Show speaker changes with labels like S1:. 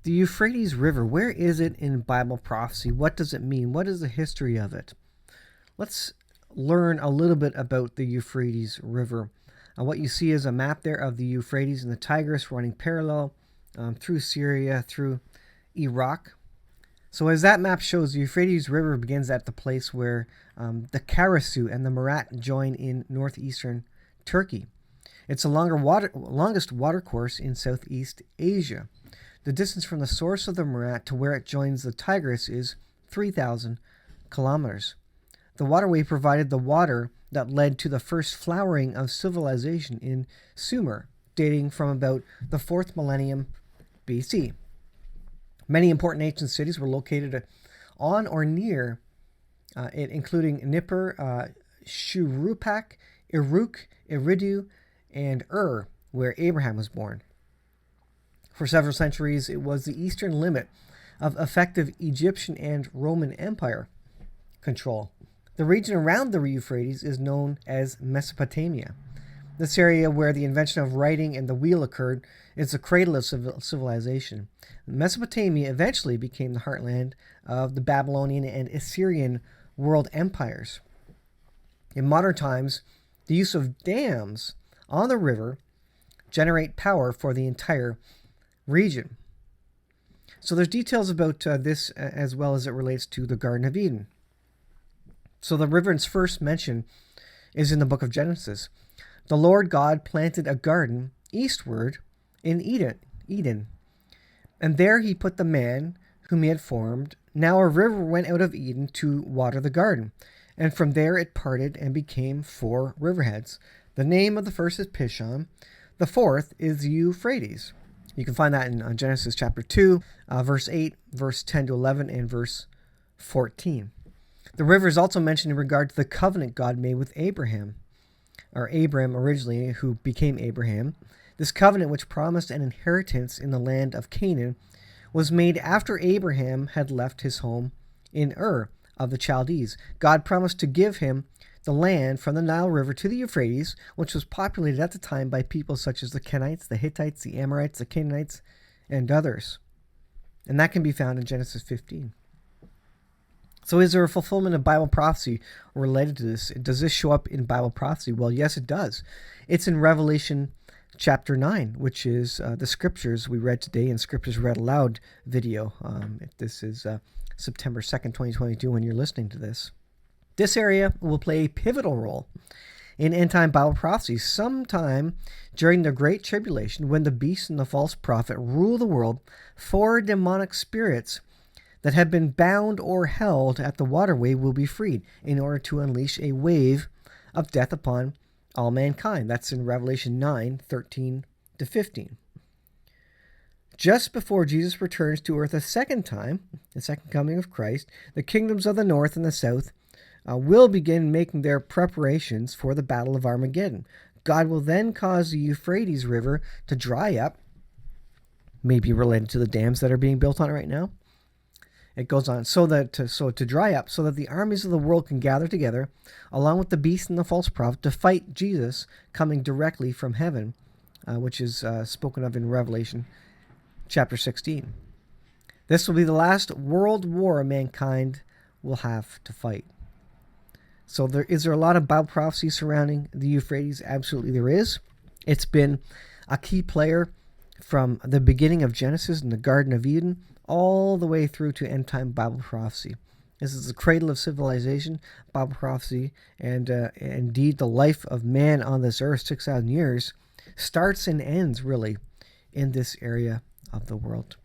S1: The Euphrates River, where is it in Bible prophecy? What does it mean? What is the history of it? Let's learn a little bit about the Euphrates River. What you see is a map there of the Euphrates and the Tigris running parallel through Syria, through Iraq. So as that map shows, the Euphrates River begins at the place where the Karasu and the Murat join in northeastern Turkey. It's the longest watercourse in Southeast Asia. The distance from the source of the Murat to where it joins the Tigris is 3,000 kilometers. The waterway provided the water that led to the first flowering of civilization in Sumer, dating from about the 4th millennium BC. Many important ancient cities were located on or near it, including Nippur, Shuruppak, Uruk, Eridu, and where Abraham was born. For several centuries, it was the eastern limit of effective Egyptian and Roman Empire control. The region around the Euphrates is known as Mesopotamia. This area where the invention of writing and the wheel occurred is the cradle of civilization. Mesopotamia eventually became the heartland of the Babylonian and Assyrian world empires. In modern times, the use of dams on the river generate power for the entire region. So there's details about this as well as it relates to the Garden of Eden. So the river's first mention is in the book of Genesis. The Lord God planted a garden eastward in Eden, and there he put the man whom he had formed. Now a river went out of Eden to water the garden, and from there it parted and became 4 riverheads. The name of the first is Pishon, the fourth is Euphrates. You can find that in Genesis chapter 2, verse 8, verse 10 to 11, and verse 14. The river is also mentioned in regard to the covenant God made with Abraham, or Abram originally, who became Abraham. This covenant, which promised an inheritance in the land of Canaan, was made after Abraham had left his home in Ur of the Chaldees. God promised to give him the land from the Nile River to the Euphrates, which was populated at the time by people such as the Kenites, the Hittites, the Amorites, the Canaanites, and others. And that can be found in Genesis 15. So is there a fulfillment of Bible prophecy related to this? Does this show up in Bible prophecy? Well, yes, it does. It's in Revelation chapter 9, which is the scriptures we read today in Scriptures Read Aloud video. This is September 2nd, 2022 when you're listening to this. This area will play a pivotal role in end-time Bible prophecy sometime during the Great Tribulation, when the beast and the false prophet rule the world. 4 demonic spirits that have been bound or held at the waterway will be freed in order to unleash a wave of death upon all mankind. That's in Revelation 9, 13 to 15. Just before Jesus returns to earth a second time, the second coming of Christ, the kingdoms of the north and the south will begin making their preparations for the Battle of Armageddon. God will then cause the Euphrates River to dry up, maybe related to the dams that are being built on it right now. It goes on so to dry up, so that the armies of the world can gather together, along with the beast and the false prophet, to fight Jesus coming directly from heaven, which is spoken of in Revelation chapter 16. This will be the last world war mankind will have to fight. So is there a lot of Bible prophecy surrounding the Euphrates? Absolutely there is. It's been a key player from the beginning of Genesis in the Garden of Eden all the way through to end-time Bible prophecy. This is the cradle of civilization, Bible prophecy, and indeed the life of man on this earth, 6,000 years, starts and ends really in this area of the world.